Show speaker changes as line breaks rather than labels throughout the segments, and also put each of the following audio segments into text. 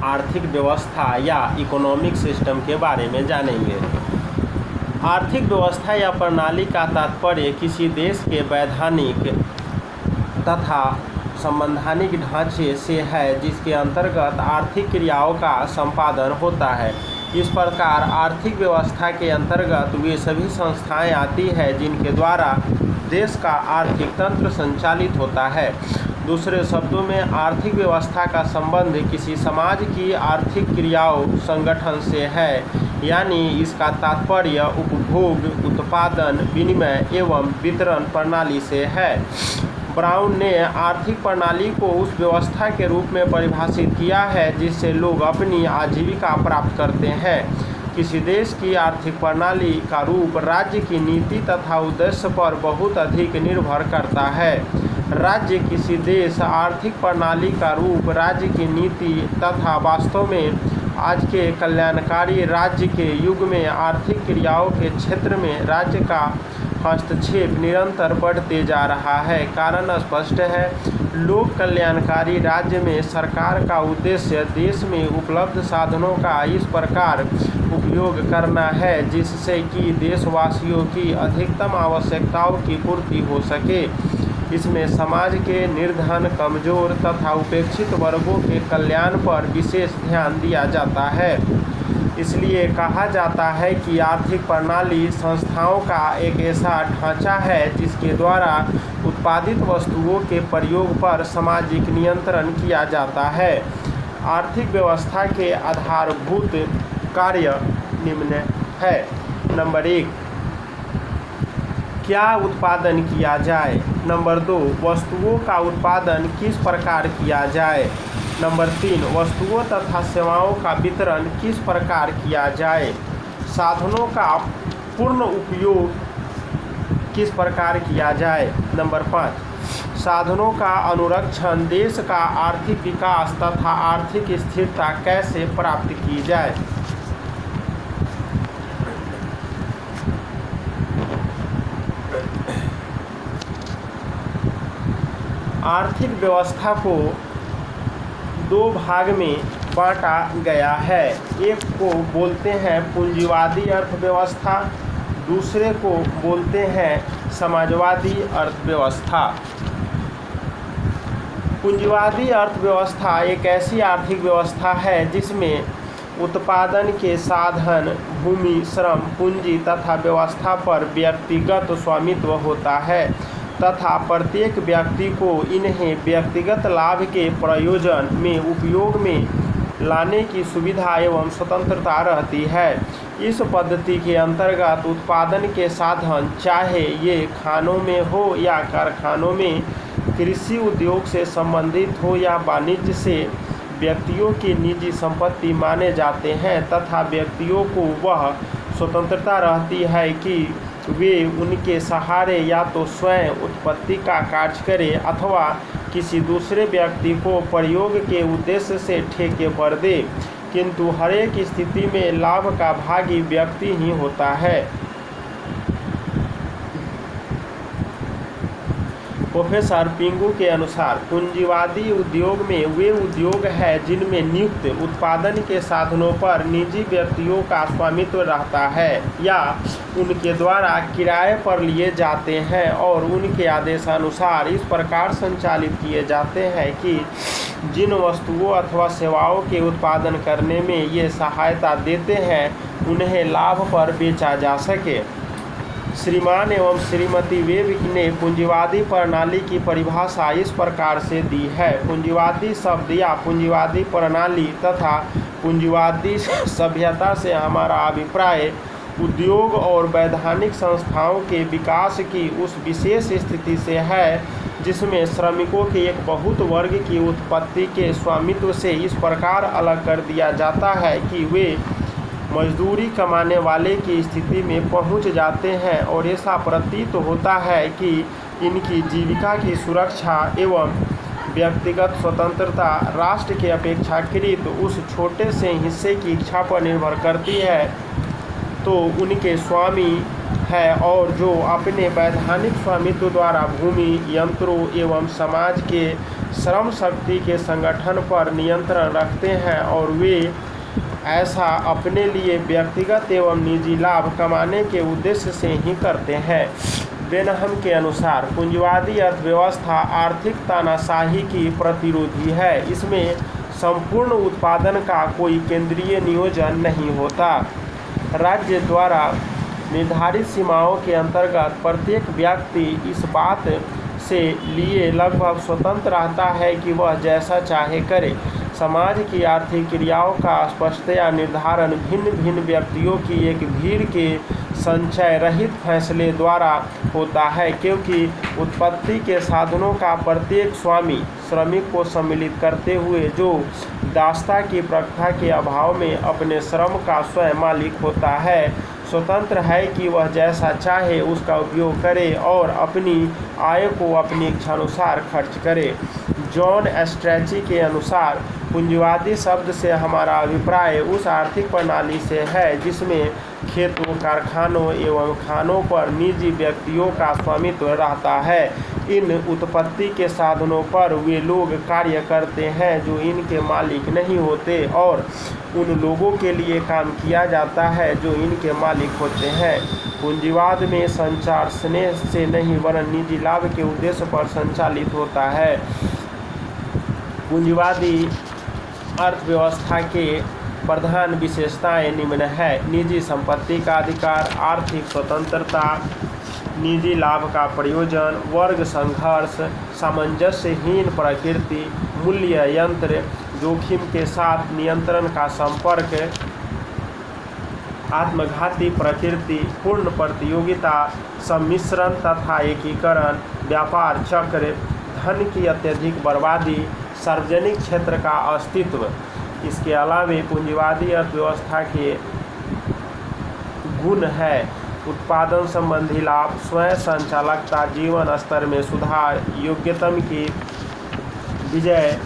आर्थिक व्यवस्था या इकोनॉमिक सिस्टम के बारे में जानेंगे। आर्थिक व्यवस्था या प्रणाली का तात्पर्य किसी देश के वैधानिक तथा संवैधानिक ढांचे से है जिसके अंतर्गत आर्थिक क्रियाओं का संपादन होता है। इस प्रकार आर्थिक व्यवस्था के अंतर्गत वे सभी संस्थाएं आती हैं जिनके द्वारा देश का आर्थिक तंत्र संचालित होता है। दूसरे शब्दों में आर्थिक व्यवस्था का संबंध किसी समाज की आर्थिक क्रियाओं संगठन से है, यानी इसका तात्पर्य उपभोग, उत्पादन, विनिमय एवं वितरण प्रणाली से है। ब्राउन ने आर्थिक प्रणाली को उस व्यवस्था के रूप में परिभाषित किया है जिससे लोग अपनी आजीविका प्राप्त करते हैं। किसी देश की आर्थिक प्रणाली का रूप राज्य की नीति तथा उद्देश्य पर बहुत अधिक निर्भर करता है। राज्य किसी देश आर्थिक प्रणाली का रूप राज्य की नीति तथा वास्तव में आज के कल्याणकारी राज्य के युग में आर्थिक क्रियाओं के क्षेत्र में राज्य का हस्तक्षेप निरंतर बढ़ते जा रहा है। कारण स्पष्ट है, लोक कल्याणकारी राज्य में सरकार का उद्देश्य देश में उपलब्ध साधनों का इस प्रकार उपयोग करना है जिससे कि देशवासियों की अधिकतम आवश्यकताओं की पूर्ति हो सके। इसमें समाज के निर्धन, कमजोर तथा उपेक्षित वर्गों के कल्याण पर विशेष ध्यान दिया जाता है। इसलिए कहा जाता है कि आर्थिक प्रणाली संस्थाओं का एक ऐसा ढांचा है जिसके द्वारा उत्पादित वस्तुओं के प्रयोग पर सामाजिक नियंत्रण किया जाता है। आर्थिक व्यवस्था के आधारभूत कार्य निम्न है। नंबर 1, क्या उत्पादन किया जाए। नंबर 2, वस्तुओं का उत्पादन किस प्रकार किया जाए। नंबर 3, वस्तुओं तथा सेवाओं का वितरण किस प्रकार किया जाए। साधनों का पूर्ण उपयोग किस प्रकार किया जाए। नंबर 5, साधनों का अनुरक्षण, देश का आर्थिक विकास तथा आर्थिक स्थिरता कैसे प्राप्त की जाए। आर्थिक व्यवस्था को 2 भाग में बांटा गया है। एक को बोलते हैं पूंजीवादी अर्थव्यवस्था, दूसरे को बोलते हैं समाजवादी अर्थव्यवस्था। पूंजीवादी अर्थव्यवस्था एक ऐसी आर्थिक व्यवस्था है जिसमें उत्पादन के साधन, भूमि, श्रम, पूंजी तथा व्यवस्था पर व्यक्तिगत स्वामित्व होता है तथा प्रत्येक व्यक्ति को इन्हें व्यक्तिगत लाभ के प्रयोजन में उपयोग में लाने की सुविधा एवं स्वतंत्रता रहती है। इस पद्धति के अंतर्गत उत्पादन के साधन, चाहे ये खानों में हो या कारखानों में, कृषि उद्योग से संबंधित हो या वाणिज्य से, व्यक्तियों की निजी संपत्ति माने जाते हैं तथा व्यक्तियों को वह स्वतंत्रता रहती है कि वे उनके सहारे या तो स्वयं उत्पत्ति का कार्य करें अथवा किसी दूसरे व्यक्ति को प्रयोग के उद्देश्य से ठेके पर दे, किंतु हर एक स्थिति में लाभ का भागी व्यक्ति ही होता है। प्रोफेसर पिंगू के अनुसार पूंजीवादी उद्योग में वे उद्योग हैं जिनमें नियुक्त उत्पादन के साधनों पर निजी व्यक्तियों का स्वामित्व रहता है या उनके द्वारा किराए पर लिए जाते हैं और उनके आदेशानुसार इस प्रकार संचालित किए जाते हैं कि जिन वस्तुओं अथवा सेवाओं के उत्पादन करने में ये सहायता देते हैं उन्हें लाभ पर बेचा जा सके। श्रीमान एवं श्रीमती वेब ने पूंजीवादी प्रणाली की परिभाषा इस प्रकार से दी है। पूंजीवादी शब्द या पूंजीवादी प्रणाली तथा पूंजीवादी सभ्यता से हमारा अभिप्राय उद्योग और वैधानिक संस्थाओं के विकास की उस विशेष स्थिति से है जिसमें श्रमिकों के एक बहुत वर्ग की उत्पत्ति के स्वामित्व से इस प्रकार अलग कर दिया जाता है कि वे मजदूरी कमाने वाले की स्थिति में पहुंच जाते हैं और ऐसा प्रतीत होता है कि इनकी जीविका की सुरक्षा एवं व्यक्तिगत स्वतंत्रता राष्ट्र के अपेक्षाकृत उस छोटे से हिस्से की इच्छा पर निर्भर करती है तो उनके स्वामी है और जो अपने वैधानिक स्वामित्व द्वारा भूमि, यंत्रों एवं समाज के श्रम शक्ति के संगठन पर नियंत्रण रखते हैं और वे ऐसा अपने लिए व्यक्तिगत एवं निजी लाभ कमाने के उद्देश्य से ही करते हैं। बेनहम के अनुसार पूंजीवादी अर्थव्यवस्था आर्थिक तानाशाही की प्रतिरोधी है। इसमें संपूर्ण उत्पादन का कोई केंद्रीय नियोजन नहीं होता। राज्य द्वारा निर्धारित सीमाओं के अंतर्गत प्रत्येक व्यक्ति इस बात से लिए लगभग स्वतंत्र रहता है कि वह जैसा चाहे करे। समाज की आर्थिक क्रियाओं का स्पष्टतया निर्धारण भिन्न भिन्न व्यक्तियों की एक भीड़ के संचय रहित फैसले द्वारा होता है, क्योंकि उत्पत्ति के साधनों का प्रत्येक स्वामी श्रमिक को सम्मिलित करते हुए जो दासता की प्रथा के अभाव में अपने श्रम का स्वयं मालिक होता है, स्वतंत्र है कि वह जैसा चाहे उसका उपयोग करे और अपनी आय को अपनी इच्छानुसार खर्च करे। जॉन स्ट्रैची के अनुसार पूंजीवादी शब्द से हमारा अभिप्राय उस आर्थिक प्रणाली से है जिसमें खेतों, कारखानों एवं खानों पर निजी व्यक्तियों का स्वामित्व रहता है। इन उत्पत्ति के साधनों पर वे लोग कार्य करते हैं जो इनके मालिक नहीं होते और उन लोगों के लिए काम किया जाता है जो इनके मालिक होते हैं। पूंजीवाद में संचार स्नेह से नहीं वरन निजी लाभ के उद्देश्य पर संचालित होता है। पूंजीवादी अर्थव्यवस्था के प्रधान विशेषताएं निम्न है: निजी संपत्ति का अधिकार, आर्थिक स्वतंत्रता, निजी लाभ का प्रयोजन, वर्ग संघर्ष, सामंजस्यहीन प्रकृति, मूल्य यंत्र, जोखिम के साथ नियंत्रण का संपर्क, आत्मघाती प्रकृति, पूर्ण प्रतियोगिता, सम्मिश्रण तथा एकीकरण, व्यापार चक्र, धन की अत्यधिक बर्बादी, सार्वजनिक क्षेत्र का अस्तित्व। इसके अलावा पूंजीवादी अर्थव्यवस्था के गुण है: उत्पादन संबंधी लाभ, स्वयं संचालकता, जीवन स्तर में सुधार, योग्यतम की विजय,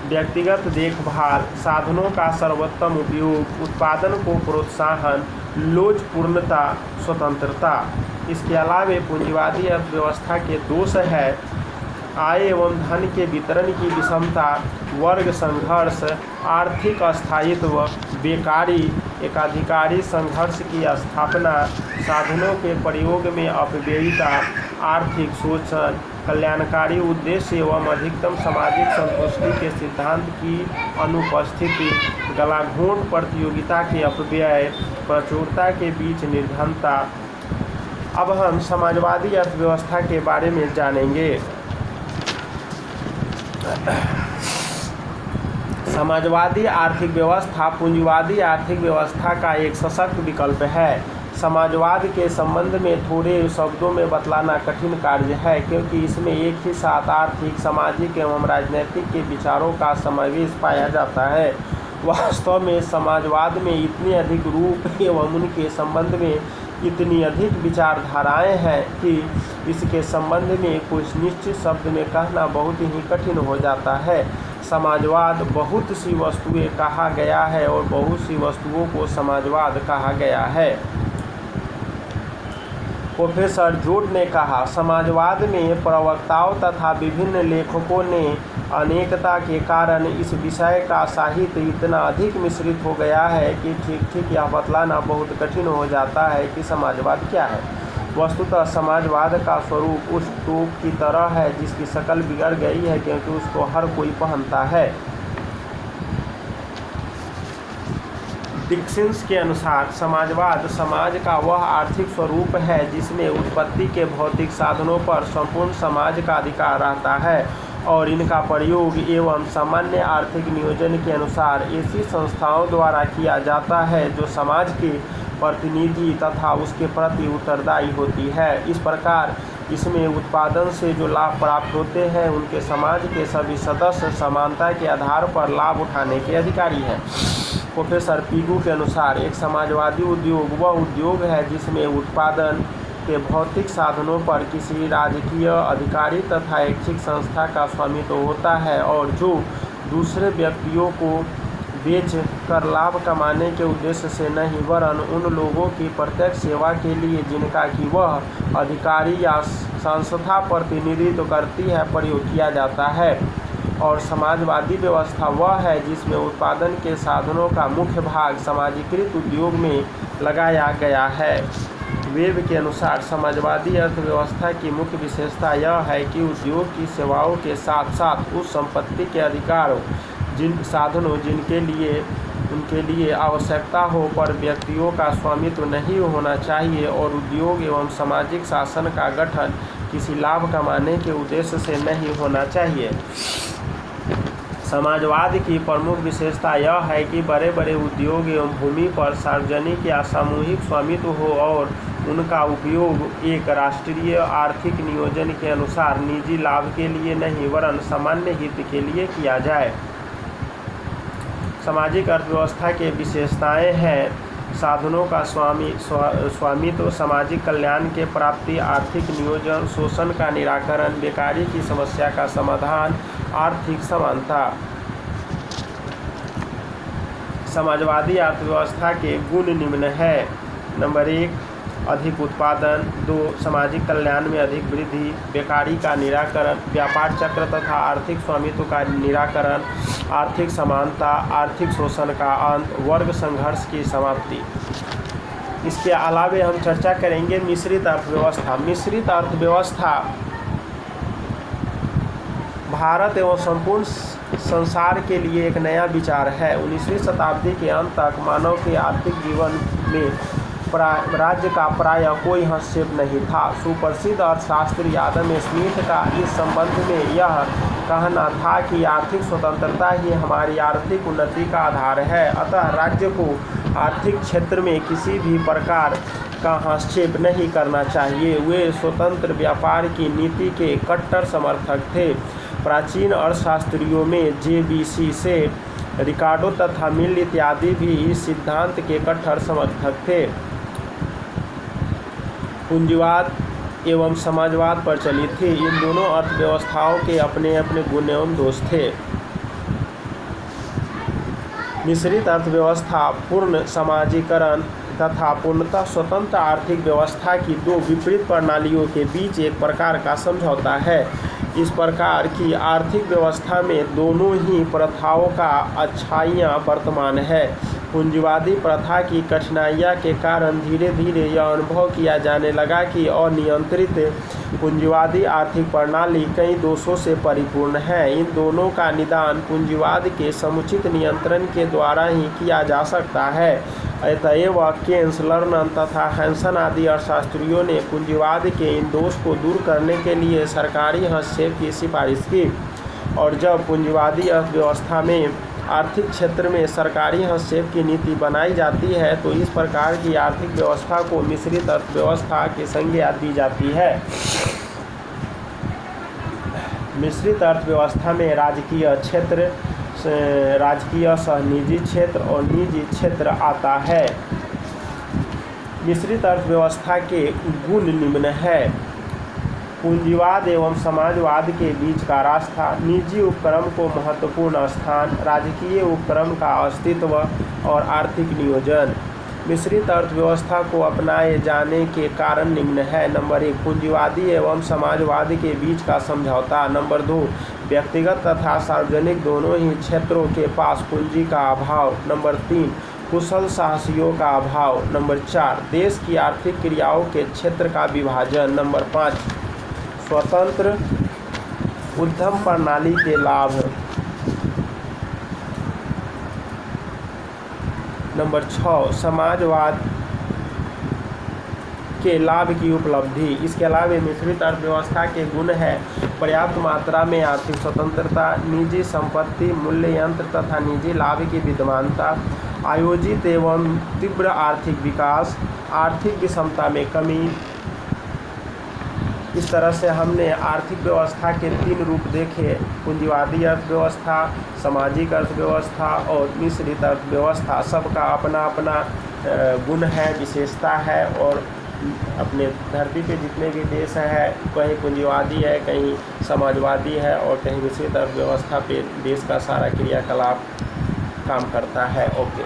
व्यक्तिगत देखभाल, साधनों का सर्वोत्तम उपयोग, उत्पादन को प्रोत्साहन, लोचपूर्णता, स्वतंत्रता। इसके अलावा पूंजीवादी अर्थव्यवस्था के दोष है: आय एवं धन के वितरण की विषमता, वर्ग संघर्ष, आर्थिक अस्थायित्व, बेकारी, एकाधिकारी संघर्ष की स्थापना, साधनों के प्रयोग में अपव्ययिता, आर्थिक शोषण, कल्याणकारी उद्देश्य एवं अधिकतम सामाजिक संतुष्टि के सिद्धांत की अनुपस्थिति, गलाघोंट प्रतियोगिता के अपव्यय, प्रचुरता के बीच निर्धनता। अब हम समाजवादी अर्थव्यवस्था के बारे में जानेंगे। समाजवादी आर्थिक व्यवस्था पूंजीवादी आर्थिक व्यवस्था का एक सशक्त विकल्प है। समाजवाद के संबंध में थोड़े शब्दों में बतलाना कठिन कार्य है, क्योंकि इसमें एक ही साथ आर्थिक, सामाजिक एवं राजनीतिक के विचारों का समावेश पाया जाता है। वास्तव में समाजवाद में इतने अधिक रूप एवं उनके संबंध में इतनी अधिक विचारधाराएं हैं कि इसके संबंध में कुछ निश्चित शब्द में कहना बहुत ही कठिन हो जाता है। समाजवाद बहुत सी वस्तुएं कहा गया है और बहुत सी वस्तुओं को समाजवाद कहा गया है। प्रोफेसर जोड ने कहा, समाजवाद में प्रवक्ताओं तथा विभिन्न लेखकों ने अनेकता के कारण इस विषय का साहित्य इतना अधिक मिश्रित हो गया है कि ठीक यह बतलाना बहुत कठिन हो जाता है कि समाजवाद क्या है। वस्तुतः समाजवाद का स्वरूप उस टोप की तरह है जिसकी शक्ल बिगड़ गई है क्योंकि उसको हर कोई पहनता है। डिक्सेंस के अनुसार समाजवाद समाज का वह आर्थिक स्वरूप है जिसमें उत्पत्ति के भौतिक साधनों पर संपूर्ण समाज का अधिकार रहता है और इनका प्रयोग एवं सामान्य आर्थिक नियोजन के अनुसार ऐसी संस्थाओं द्वारा किया जाता है जो समाज के प्रतिनिधि तथा उसके प्रति उत्तरदायी होती है। इस प्रकार इसमें उत्पादन से जो लाभ प्राप्त होते हैं उनके समाज के सभी सदस्य समानता के आधार पर लाभ उठाने के अधिकारी हैं। प्रोफेसर पीगू के अनुसार एक समाजवादी उद्योग वह उद्योग है जिसमें उत्पादन के भौतिक साधनों पर किसी राजकीय अधिकारी तथा ऐच्छिक संस्था का स्वामित्व होता है और जो दूसरे व्यक्तियों को बेच कर लाभ कमाने के उद्देश्य से नहीं वरन उन लोगों की प्रत्यक्ष सेवा के लिए जिनका कि वह अधिकारी या संस्था प्रतिनिधित्व करती है प्रयोग किया जाता है। और समाजवादी व्यवस्था वह है जिसमें उत्पादन के साधनों का मुख्य भाग समाजीकृत उद्योग में लगाया गया है। वेब के अनुसार समाजवादी अर्थव्यवस्था की मुख्य विशेषता यह है कि उद्योग की सेवाओं के साथ साथ उस संपत्ति के अधिकारों जिन साधनों उनके लिए आवश्यकता हो पर व्यक्तियों का स्वामित्व नहीं होना चाहिए, और उद्योग एवं सामाजिक शासन का गठन किसी लाभ कमाने के उद्देश्य से नहीं होना चाहिए। समाजवाद की प्रमुख विशेषता यह है कि बड़े बड़े उद्योग एवं भूमि पर सार्वजनिक या सामूहिक स्वामित्व हो और उनका उपयोग एक राष्ट्रीय आर्थिक नियोजन के अनुसार निजी लाभ के लिए नहीं वरन सामान्य हित के लिए किया जाए। सामाजिक अर्थव्यवस्था के विशेषताएं हैं साधनों का स्वामित्व, सामाजिक कल्याण के प्राप्ति, आर्थिक नियोजन, शोषण का निराकरण, बेकारी की समस्या का समाधान, आर्थिक समानता। समाजवादी अर्थव्यवस्था के गुण निम्न है। नंबर 1, अधिक उत्पादन। 2, सामाजिक कल्याण में अधिक वृद्धि, बेकारी का निराकरण, व्यापार चक्र तथा आर्थिक स्वामित्व का निराकरण, आर्थिक समानता, आर्थिक शोषण का अंत, वर्ग संघर्ष की समाप्ति। इसके अलावे हम चर्चा करेंगे मिश्रित अर्थव्यवस्था। मिश्रित अर्थव्यवस्था भारत एवं संपूर्ण संसार के लिए एक नया विचार है। 19वीं शताब्दी के अंत तक मानव के आर्थिक जीवन में राज्य का प्रायः कोई हस्तक्षेप नहीं था। सुप्रसिद्ध अर्थशास्त्री आदम स्मिथ का इस संबंध में यह कहना था कि आर्थिक स्वतंत्रता ही हमारी आर्थिक उन्नति का आधार है, अतः राज्य को आर्थिक क्षेत्र में किसी भी प्रकार का हस्तक्षेप नहीं करना चाहिए। वे स्वतंत्र व्यापार की नीति के कट्टर समर्थक थे। प्राचीन अर्थशास्त्रियों में जेबीसी से रिकार्डो तथा मिल इत्यादि भी इस सिद्धांत के कट्टर समर्थक थे। पूंजीवाद एवं समाजवाद प्रचलित थी। इन दोनों अर्थव्यवस्थाओं के अपने अपने गुण एवं दोष थे। मिश्रित अर्थव्यवस्था पूर्ण समाजीकरण तथा पूर्णतः स्वतंत्र आर्थिक व्यवस्था की दो विपरीत प्रणालियों के बीच एक प्रकार का समझौता है। इस प्रकार की आर्थिक व्यवस्था में दोनों ही प्रथाओं का अच्छाइयाँ वर्तमान है। पूंजीवादी प्रथा की कठिनाइयाँ के कारण धीरे धीरे यह अनुभव किया जाने लगा कि अनियंत्रित पूंजीवादी आर्थिक प्रणाली कई दोषों से परिपूर्ण है। इन दोनों का निदान पूंजीवाद के समुचित नियंत्रण के द्वारा ही किया जा सकता है। अतएव केन्स, लर्नन तथा हैंसन आदि अर्थशास्त्रियों ने पूंजीवाद के इन दोष को दूर करने के लिए सरकारी हस्तक्षेप की सिफारिश की, और जब पूंजीवादी अर्थव्यवस्था में आर्थिक क्षेत्र में सरकारी हस्तक्षेप की नीति बनाई जाती है तो इस प्रकार की आर्थिक व्यवस्था को मिश्रित अर्थव्यवस्था की संज्ञा दी जाती है। मिश्रित अर्थव्यवस्था में राजकीय सह निजी क्षेत्र और निजी क्षेत्र आता है। मिश्रित अर्थव्यवस्था के गुण निम्न है। पूंजीवाद एवं समाजवाद के बीच का रास्ता, निजी उपक्रम को महत्वपूर्ण स्थान, राजकीय उपक्रम का अस्तित्व और आर्थिक नियोजन। मिश्रित अर्थव्यवस्था को अपनाए जाने के कारण निम्न है। नंबर 1, पूंजीवादी एवं समाजवाद के बीच का समझौता। नंबर 2, व्यक्तिगत तथा सार्वजनिक दोनों ही क्षेत्रों के पास पूंजी का अभाव। नंबर 3, कुशल साहसियों का अभाव। नंबर 4, देश की आर्थिक क्रियाओं के क्षेत्र का विभाजन। नंबर 5, स्वतंत्र उद्यम प्रणाली के लाभ। नंबर 6, समाजवाद के लाभ की उपलब्धि। इसके अलावा मिश्रित अर्थव्यवस्था के गुण है पर्याप्त मात्रा में आर्थिक स्वतंत्रता, निजी संपत्ति मूल्य यंत्र तथा निजी लाभ की विद्यमानता, आयोजित एवं तीव्र आर्थिक विकास, आर्थिक विषमता में कमी। इस तरह से हमने आर्थिक व्यवस्था के 3 रूप देखे: पूंजीवादी अर्थव्यवस्था, सामाजिक अर्थव्यवस्था और मिश्रित अर्थव्यवस्था। सबका अपना अपना गुण है, विशेषता है, और अपने धरती पे जितने भी देश हैं कहीं पूंजीवादी है, कहीं समाजवादी है और कहीं मिश्रित अर्थव्यवस्था पे देश का सारा क्रियाकलाप काम करता है। ओके।